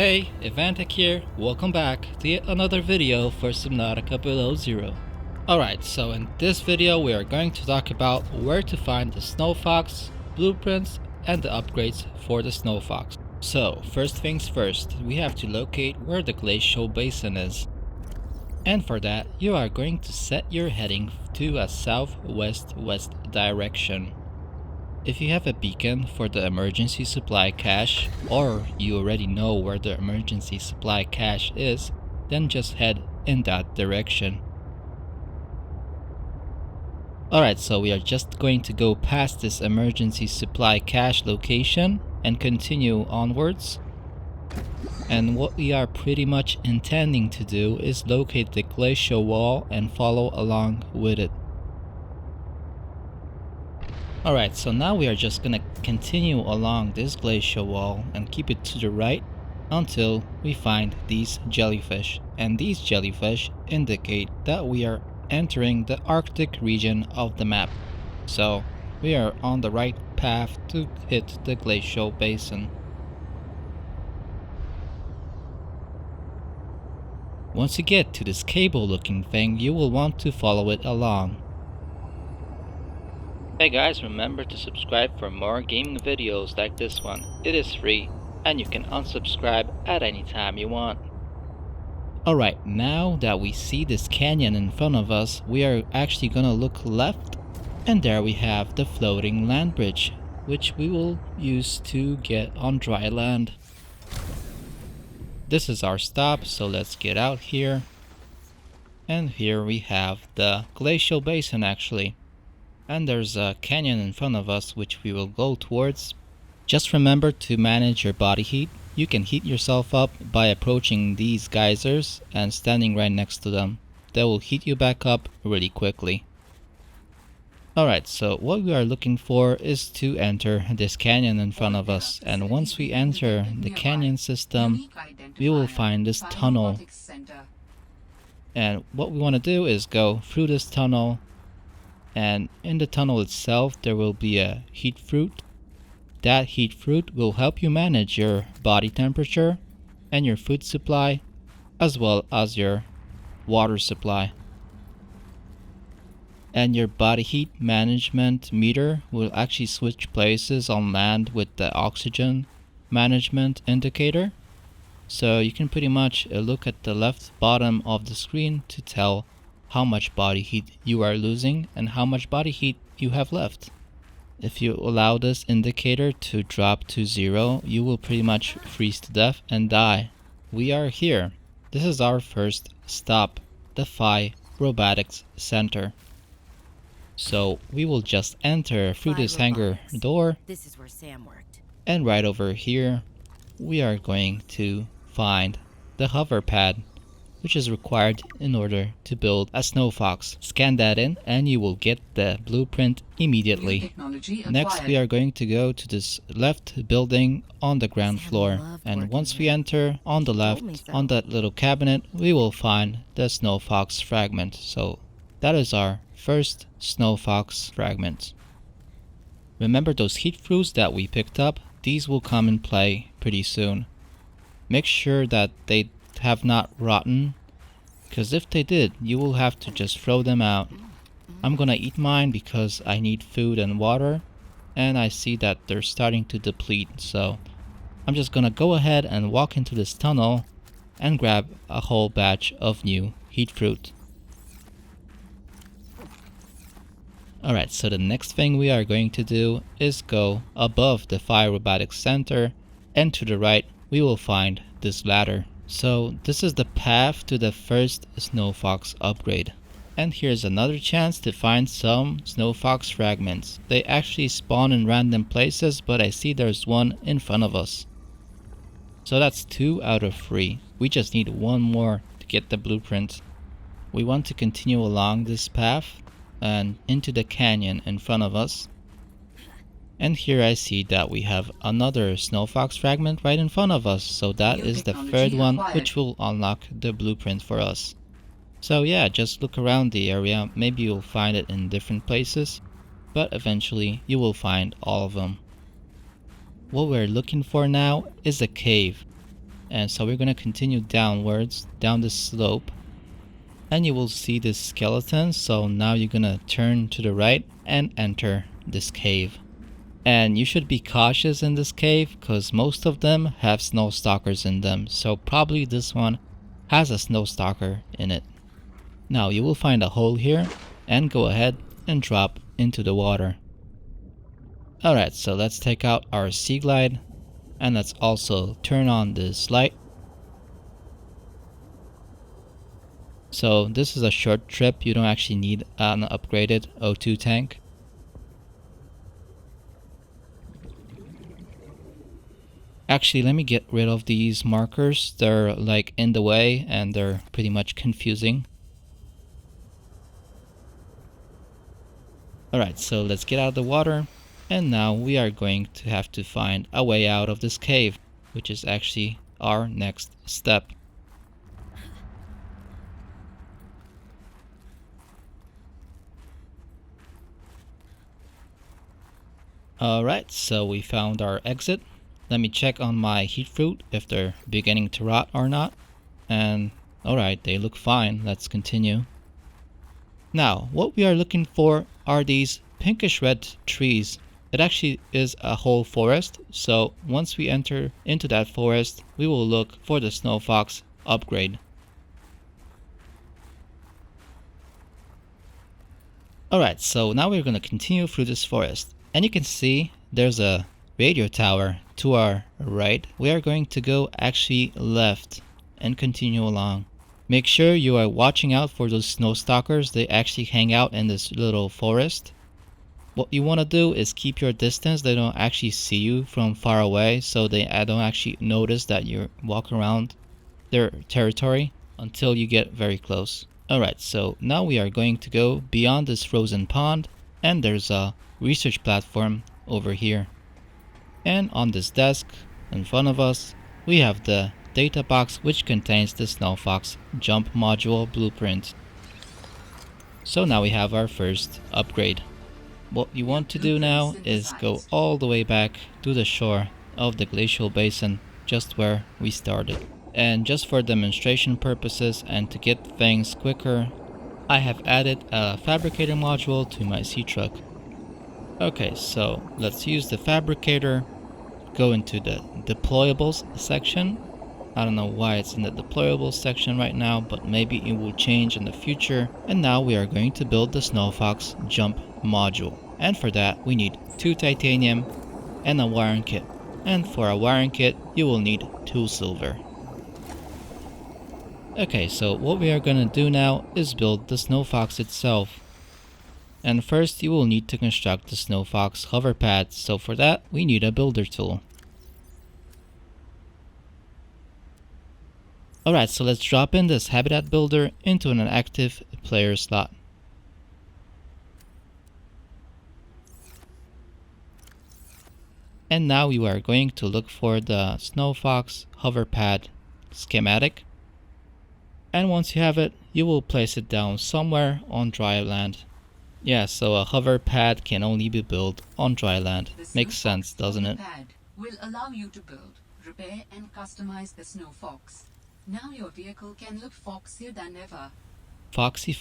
Hey, Evantek here, welcome back to yet another video for Subnautica Below Zero. Alright, so in this video we are going to talk about where to find the Snowfox, blueprints, and the upgrades for the Snowfox. So, first things first, we have to locate where the glacial basin is. And for that, you are going to set your heading to a southwest-west direction. If you have a beacon for the emergency supply cache, or you already know where the emergency supply cache is, then just head in that direction. Alright, so we are just going to go past this emergency supply cache location and continue onwards. And what we are pretty much intending to do is locate the glacial wall and follow along with it. Alright, so now we are just gonna continue along this glacial wall and keep it to the right until we find these jellyfish. And these jellyfish indicate that we are entering the Arctic region of the map. So we are on the right path to hit the glacial basin. Once you get to this cable looking thing, you will want to follow it along. Hey guys, remember to subscribe for more gaming videos like this one. It is free, and you can unsubscribe at any time you want. Alright, now that we see this canyon in front of us, we are actually gonna look left, and there we have the floating land bridge, which we will use to get on dry land. This is our stop, so let's get out here. And here we have the glacial basin actually. And there's a canyon in front of us which we will go towards. Just remember to manage your body heat. You can heat yourself up by approaching these geysers and standing right next to them. They will heat you back up really quickly. Alright, so what we are looking for is to enter this canyon in front of us. And once we enter the canyon system, we will find this tunnel. And what we want to do is go through this tunnel. And in the tunnel itself there will be a heat fruit. That heat fruit will help you manage your body temperature and your food supply, as well as your water supply. And your body heat management meter will actually switch places on land with the oxygen management indicator. So you can pretty much look at the left bottom of the screen to tell how much body heat you are losing and how much body heat you have left. If you allow this indicator to drop to 0, you will pretty much freeze to death and die. We are here. This is our first stop, Defy Robotics Center. So we will just enter through this hangar door. This is where Sam worked. And right over here, we are going to find the hover pad, which is required in order to build a Snowfox. Scan that in and you will get the blueprint immediately. Next we are going to go to this left building on the ground floor, and once we enter on the left, on that little cabinet, we will find the Snowfox fragment. So that is our first Snowfox fragment. Remember those heat fruits that we picked up? These will come in play pretty soon. Make sure that they have not rotten, because if they did, you will have to just throw them out. I'm gonna eat mine because I need food and water, and I see that they're starting to deplete, so I'm just gonna go ahead and walk into this tunnel and grab a whole batch of new heat fruit. Alright, so the next thing we are going to do is go above the Defy Robotics Center, and to the right we will find this ladder. So this is the path to the first Snowfox upgrade. And here's another chance to find some Snowfox fragments. They actually spawn in random places, but I see there's one in front of us. So that's 2 out of 3. We just need one more to get the blueprint. We want to continue along this path and into the canyon in front of us. And here I see that we have another Snowfox fragment right in front of us. So that is the third one, which will unlock the blueprint for us. So yeah, just look around the area. Maybe you'll find it in different places, but eventually you will find all of them. What we're looking for now is a cave. And so we're gonna continue downwards, down this slope. And you will see this skeleton, so now you're gonna turn to the right and enter this cave. And you should be cautious in this cave, because most of them have snow stalkers in them, so probably this one has a snow stalker in it. Now you will find a hole here, and go ahead and drop into the water. Alright, so let's take out our sea glide, and let's also turn on this light. So this is a short trip, you don't actually need an upgraded O2 tank. Actually, let me get rid of these markers. They're like in the way and they're pretty much confusing. Alright, so let's get out of the water. And now we are going to have to find a way out of this cave, which is actually our next step. Alright, so we found our exit. Let me check on my heat fruit if they're beginning to rot or not. And alright, they look fine. Let's continue. Now, what we are looking for are these pinkish red trees. It actually is a whole forest, so once we enter into that forest, we will look for the Snowfox upgrade. Alright, so now we're going to continue through this forest. And you can see there's a radio tower to our right. We are going to go actually left and continue along. Make sure you are watching out for those snow stalkers. They actually hang out in this little forest. What you want to do is keep your distance. They don't actually see you from far away, so they don't actually notice that you're walking around their territory until you get very close. Alright, so now we are going to go beyond this frozen pond, and there's a research platform over here. And on this desk in front of us, we have the data box which contains the Snowfox jump module blueprint. So now we have our first upgrade. What you want to do now is go all the way back to the shore of the glacial basin, just where we started. And just for demonstration purposes and to get things quicker, I have added a fabricator module to my sea truck. Okay, so let's use the fabricator, go into the deployables section. I don't know why it's in the deployables section right now, but maybe it will change in the future. And now we are going to build the Snowfox jump module. And for that, we need 2 titanium and a wiring kit. And for a wiring kit, you will need 2 silver. Okay, so what we are going to do now is build the Snowfox itself. And first, you will need to construct the Snowfox hover pad. So for that, we need a builder tool. Alright, so let's drop in this habitat builder into an active player slot. And now you are going to look for the Snowfox hover pad schematic. And once you have it, you will place it down somewhere on dry land. Yeah, so a hover pad can only be built on dry land. Makes sense, doesn't it? Pad will allow you to build, repair and customize the Snowfox. Now your vehicle can look foxier than ever. Foxy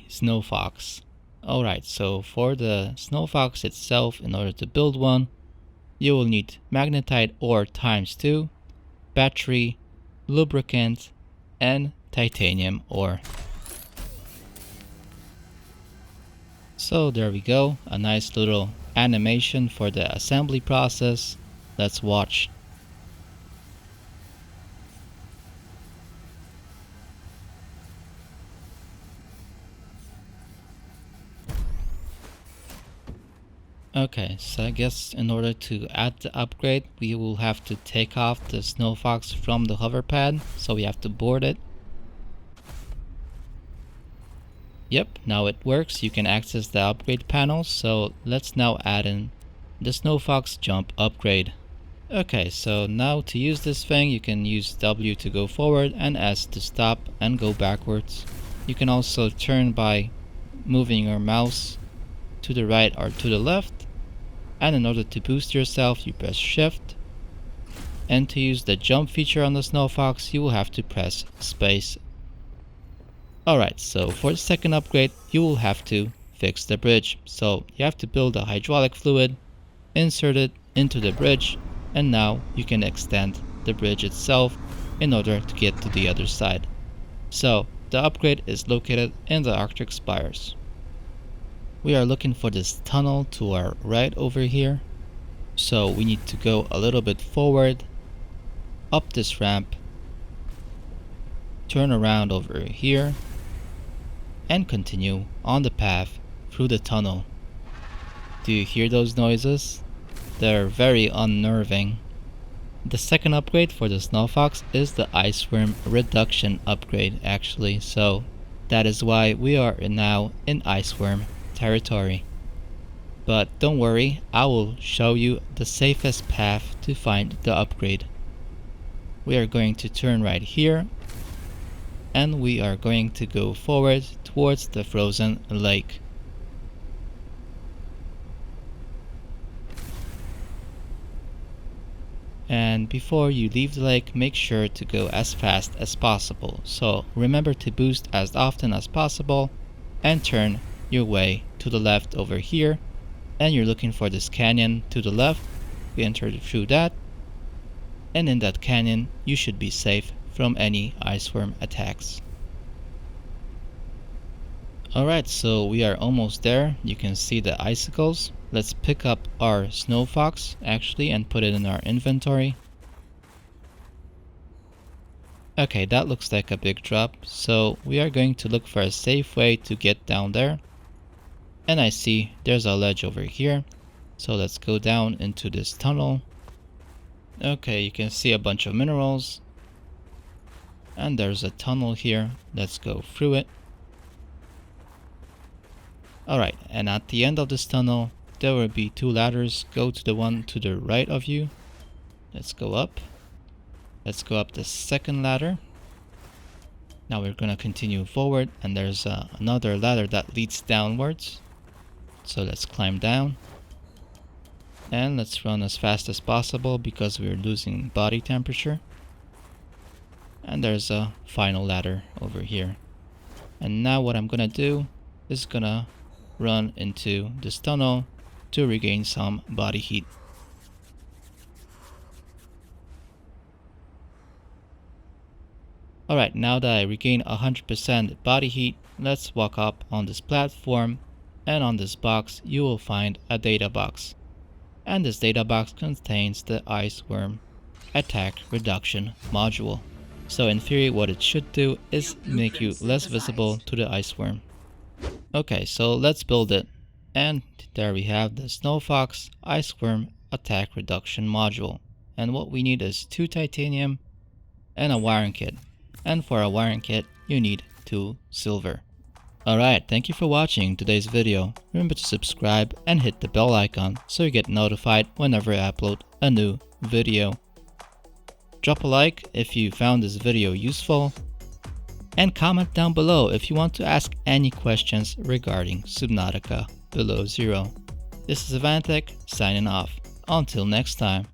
Snowfox. Alright, so for the Snowfox itself, in order to build one, you will need magnetite ore ×2, battery, lubricant, and titanium ore. So there we go, a nice little animation for the assembly process. Let's watch. Okay, so I guess in order to add the upgrade, we will have to take off the Snowfox from the hover pad, so we have to board it. Yep, now it works. You can access the upgrade panel, so let's now add in the Snowfox jump upgrade. Okay, so now to use this thing, you can use W to go forward and S to stop and go backwards. You can also turn by moving your mouse to the right or to the left. And in order to boost yourself, you press shift. And to use the jump feature on the Snowfox, you will have to press space. Alright, so for the second upgrade, you will have to fix the bridge. So you have to build a hydraulic fluid, insert it into the bridge, and now you can extend the bridge itself in order to get to the other side. So the upgrade is located in the Arctic Spires. We are looking for this tunnel to our right over here. So we need to go a little bit forward, up this ramp, turn around over here, and continue on the path through the tunnel. Do you hear those noises? They're very unnerving. The second upgrade for the Snowfox is the iceworm reduction upgrade actually, so that is why we are now in iceworm territory. But don't worry, I will show you the safest path to find the upgrade. We are going to turn right here, and we are going to go forward towards the frozen lake. And before you leave the lake, make sure to go as fast as possible. So remember to boost as often as possible and turn your way to the left over here. And you're looking for this canyon to the left. We enter through that. And in that canyon, you should be safe from any iceworm attacks. Alright, so we are almost there. You can see the icicles. Let's pick up our Snowfox actually and put it in our inventory. Okay, that looks like a big drop. So we are going to look for a safe way to get down there. And I see there's a ledge over here. So let's go down into this tunnel. Okay, you can see a bunch of minerals. And there's a tunnel here. Let's go through it. Alright, and at the end of this tunnel, there will be two ladders. Go to the one to the right of you. Let's go up. Let's go up the second ladder. Now we're gonna continue forward, and there's another ladder that leads downwards. So let's climb down. And let's run as fast as possible because we're losing body temperature. And there's a final ladder over here. And now what I'm gonna do is gonna run into this tunnel to regain some body heat. Alright, now that I regain 100% body heat, let's walk up on this platform, and on this box you will find a data box. And this data box contains the iceworm attack reduction module. So in theory what it should do is make you less visible to the iceworm. Okay, so let's build it. And there we have the Snowfox iceworm attack reduction module. And what we need is 2 titanium and a wiring kit. And for a wiring kit, you need 2 silver. Alright, thank you for watching today's video. Remember to subscribe and hit the bell icon so you get notified whenever I upload a new video. Drop a like if you found this video useful. And comment down below if you want to ask any questions regarding Subnautica Below Zero. This is Evantek signing off. Until next time.